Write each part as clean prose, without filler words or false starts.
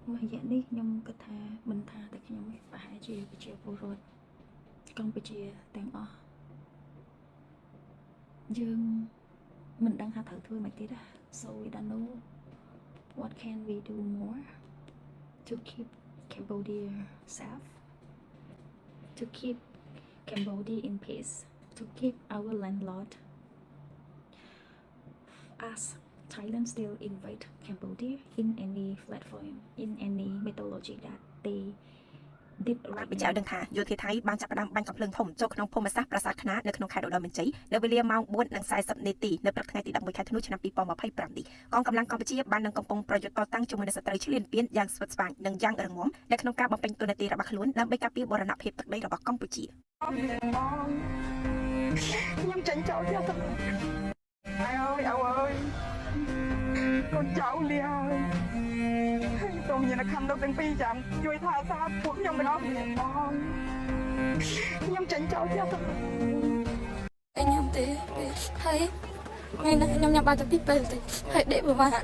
Mà dạngនេះខ្ញុំគិតថាមិនថាតែខ្ញុំទេប្រហែលជាប្រជាពលរដ្ឋកម្ពុជាទាំងអស់យើងមិនដឹងថាត្រូវធ្វើម៉េចទៀតណា So we don't know what can we do more to keep Cambodia safe, to keep Cambodia in peace, to keep our landlord as Thailand still invade Cambodia in any platform, in any methodology that they did បាន right បញ្ជាក់ now. ដឹងថាយោធាថៃបានចាប់ផ្ដើមបាញ់កាំភ្លើងធំចូលក្នុងភូមិសាស្ត្រប្រាសាទខ្នាតនៅក្នុងខេត្តឧត្តរមានជ័យនៅវេលាម៉ោង 4:40 នាទីនៅព្រឹកថ្ងៃទី 11 ខែធ្នូឆ្នាំ 2025 នេះកងកម្លាំងកម្ពុជាបាននឹងកំពុងប្រយុទ្ធតតាំងជាមួយនឹងសត្រូវឈ្លានពានយ៉ាងស្វិតស្វាញនិងយ៉ាងរឹងមាំនៅក្នុងការបំពេញតួនាទីរបស់ខ្លួនដើម្បីការពារបូរណភាពទឹកដីរបស់កម្ពុជាខ្ញុំចាញ់ចោលទៀតទៅអើយ កូនចៅលាហើយសូមញាណខណ្ឌលោកទាំងពីរចាំជួយថែសាពួកខ្ញុំទាំងអស់គ្នាបងខ្ញុំចាញ់ចោលទៀតទៅខ្ញុំទេហើយថ្ងៃនេះខ្ញុំញ៉ាំបាយទៅពីពេលតិចហើយដេកពិបាក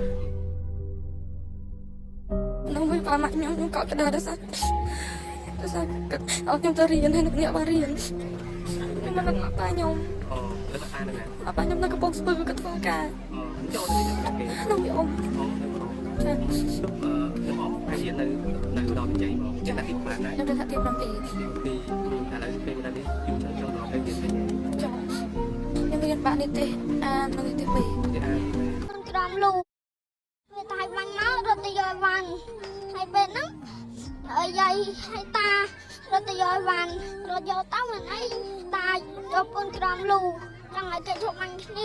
នោះមិនបានមកខ្ញុំកោតក្តៅដល់សាអត់ខ្ញុំទៅរៀនហើយអ្នកបានរៀនខ្ញុំមិនមកបាយខ្ញុំបាយខ្ញុំនៅកំពង់ស្ពឺក៏ធ្វើការចូលទៅក្នុងវាអ៊ំចាខ្ញុំអត់រៀននៅឧត្តរមានជ័យមកចិត្តទីបានដែរខ្ញុំទៅថាទី7ទីឥឡូវពេលនេះខ្ញុំចូលដល់ទៅទី2ចាខ្ញុំរៀនបាក់នេះទេអាននៅទី2ក្រំលូវាតែបាញ់មករត់ទៅយកវ៉ាន់ហើយពេលហ្នឹងយាយហើយតារត់ទៅយកវ៉ាន់រត់យកទៅមិនអីតាយកពូនក្រំលូចង់ឲ្យគេជប់បាញ់គ្នា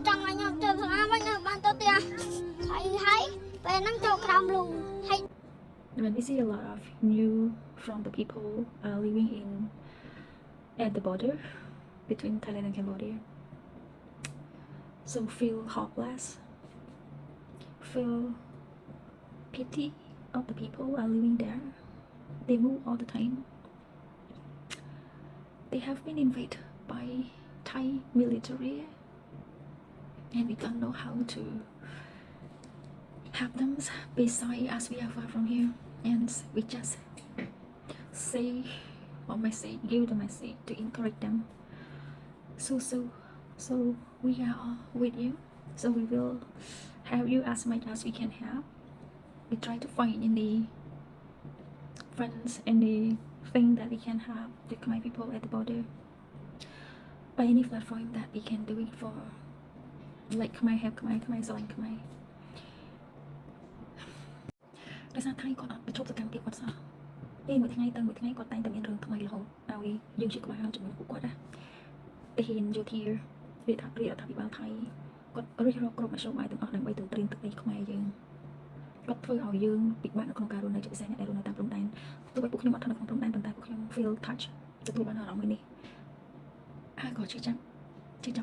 ចង់ឲ្យខ្ញុំចូលសាលាវិញបានទៅផ្ទះហើយពេលហ្នឹងចូលក្រំលូហើយ When we see a lot of new from the people living in at the border between Thailand and Cambodia, so feel hopeless, feel pity of the people are living there. They move all the time. They have been invaded by Thai military, and we don't know how to have them beside us. We are far from here, and we just say or message, give the message to encourage them. So we are all with you. So we will have you as much as we can have. We try to find any funds, anything that we can have to Khmer people at the border by any platform that we can do it for, like Khmer help Khmer selling Khmer. ដោយសារថៃគាត់អត់បញ្ឈប់សកម្មភាពគាត់សោះពេលមួយថ្ងៃទៅមួយថ្ងៃគាត់តែងតែមានរឿងថ្មីរហូតឲ្យយើងជាក្បាលជាមួយពួកគាត់ណាទាហានយោធារដ្ឋាភិបាលថៃគាត់រិះរកគ្រប់មធ្យោបាយទាំងអស់ដើម្បីទៅត្រៀមទឹកដីខ្មែរយើងគាត់ធ្វើឲ្យយើងពិបាកនៅក្នុងការរស់នៅជាពិសេសអ្នកដែលរស់នៅតាមព្រំដែនទោះបីពួកខ្ញុំអត់នៅក្នុងព្រំដែនប៉ុន្តែពួកខ្ញុំ feel touch ទទួលបានអារម្មណ៍មួយនេះហើយក៏ជឿចាប់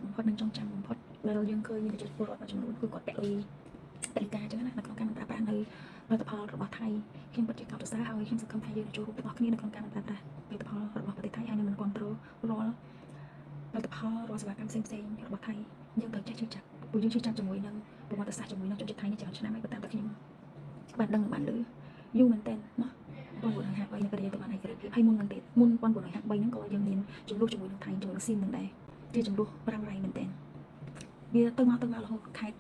បំផុតនិងចងចាំបំផុតដែលយើងឃើញមានប្រជាពលរដ្ឋមួយចំនួនគឺគាត់ពលីការចឹងណានៅក្នុងការប្រើប្រាស់នៅផលិតផលរបស់ថៃខ្ញុំពិតជាកោតសរសើរហើយខ្ញុំសង្ឃឹមថាយើងនឹងចូលរួមទាំងអស់គ្នានៅក្នុងការប្រើប្រាស់ផលិតផលរបស់ប្រទេសថៃហើយនឹងគ្រប់គ្រងរាល់ផលិតផលរាល់សេវាកម្មផ្សេងៗរបស់ថៃយើងត្រូវចេះជឿចាប់ព្រោះយើងជឿចាប់ជាមួយនឹងប្រវត្តិសាស្ត្រជាមួយនឹងជនជាតិថៃនេះច្រើនឆ្នាំហើយតាមតែខ្ញុំបានដឹងបានឮយូរមែនតើណា1953នៅប្រទេសទៅបានឯករាជ្យភាពហើយមុននឹងទៀតមុន1953ហ្នឹងក៏យើងមានចំនួនជាមួយនឹងថៃជាមួយនឹងស៊ីមនឹងដែរជាចំនួនរ៉ាំរ៉ៃមែនតើវាទៅមករហូតខេត្ត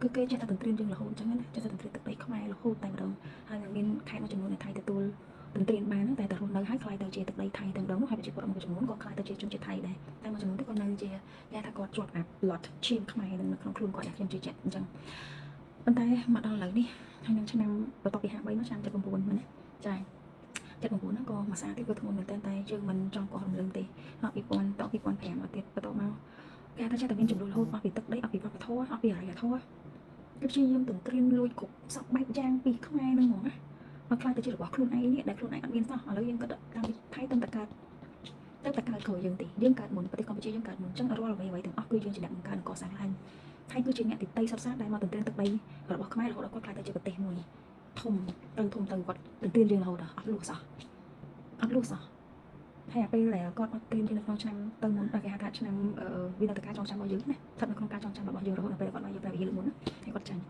គឺគេចេះតែទន្ទ្រានយើងរហូតអញ្ចឹងណាចេះតែទន្ទ្រានទឹកដីខ្មែររហូតតែម្ដងហើយនឹងមានខេត្តមួយចំនួននៃថៃទទួលទន្ទ្រានបានតែរស់នៅហើយខ្លាយទៅជាទឹកដីថៃតែម្ដងហើយប្រជាពលរដ្ឋមួយចំនួនក៏ខ្លាយទៅជាជនជាតិថៃដែរតែមួយចំនួនទៀតក៏នៅជាគេថាគាត់ជាប់អាប្លត់ឈាមខ្មែរនៅក្នុងខ្លួនគាត់យ៉ាងខ្ញុំជឿជាក់អញ្ចឹងប៉ុន្តែមកដល់ឥឡូវនេះហើយនឹងឆ្នាំបន្ទាប់ពី53មកឆ្នាំ79ហ្នឹងណាចា79ហ្នឹងក៏មួយសារទៀតវាធ្ងន់មែនតើតែយើងមិនចង់កោះរំលងទេដល់2000ត2005មកទៀតបន្តមកគេថាចេះតែមានចំនួនរហូតអស់ពីទឹកដីអស់ពីវប្បធម៌អស់ពីអរិយធម៌គឺព្យាយាមទន្ទ្រានលួចគ្រប់សពបែបយ៉ាងពីខ្មែរហ្នឹងហ្មងណាមកខ្លាចទៅជារបស់ខ្លួនឯងនេះដែលខ្លួនឯងអត់មានសោះឥឡូវយើងក៏តាមថៃទៅតែកើតក្រោយយើងទេយើងកើតមុនប្រទេសកម្ពុជាយើងកើតមុនអញ្ចឹងរាល់អ្វីទាំងអស់គឺយើងជាអ្នកបង្កើតកសាងឡើងថៃគឺជាអ្នកទីតីសុទ្ធសាធដែលមកទន្ទ្រានទឹកដីរបស់ខ្មែររហូតដល់គាត់ខ្លាចទៅជាប្រទេសមួយធំទៅគាត់ទន្ទ្រានយើងរហូតដល់អត់លុះសោះហើយពេលដែលគាត់អត់ត្រៀមនៅក្នុងឆ្នាំទៅមុនគេហៅថាឆ្នាំវិទ្យាការចងចាំរបស់យើងណាស្ថិតនៅក្នុងការចងចាំរបស់យើងរហូតដល់ពេលគាត់មកយើងព្រះវិហារលើកមុនណាហើយគាត់ចាញ់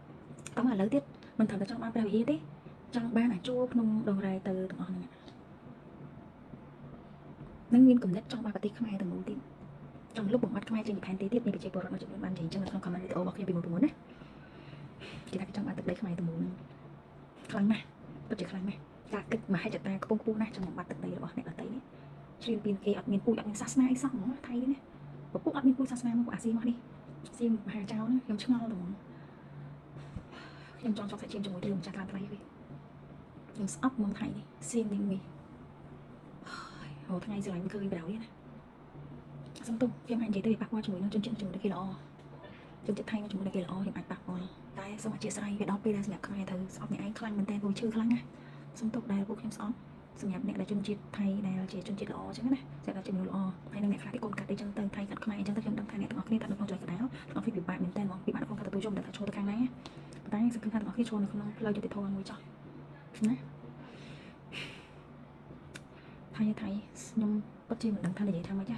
តោះមកឥឡូវទៀតមិនត្រូវតែចង់បានព្រះវិហារទេ trong ba này chua nung đồ rai từ tụi này nâng nguyên cầm nhất trong ba cái tí không ai từng muốn tin trong lúc bóng mắt không ai trên bàn tí tiếp như cái chế bộ nó chụp ban chỉ chân là không comment video bọc như bị một muốn đấy chỉ là cái trong ba thực đấy không ai từng muốn khăn này bất chỉ khăn này cả kịch mà hai chặt tay có bông cu này trong một mặt thực đấy rồi này ở tay đấy xuyên pin kia ở miền Pui ở miền Sasna ấy xong nó thay đấy và cúc ở miền Pui Sasna mà quả sim đi sim hà trao nữa em chưa ngon rồi em chọn sẽ chìm trong một đường chặt làm tay đi em ấp mong thay đi sim đi mì hồi tháng ngày giờ lạnh cười bảo đi này xong tung em hẹn chị tới bạc qua chúng nó chân chân chúng nó kia lo chân chân thay nó chúng nó kia lo hiện ảnh bạc rồi tay xong mà chia sẻ cái đó bây giờ nhạc khai thử shop này anh khăn mình tên vui chưa khăn á xong tục đây là buộc em shop xong nhạc này là chân chết thay này là chỉ chân chết lo chứ này sẽ là chân lo hay năng này khác cái con cắt đi chân tay thay cắt khai chân tay chân thay này tụi nó kia tận được con trời cái đó nó phải bị bạn mình tên mà bị bạn không phải tụi chung để cho tôi khăn này tay sẽ khăn nó khi cho nó không lâu cho thì thôi ngồi cho nè thay nhưng bất chi mình đừng thay để vậy thay mà chứ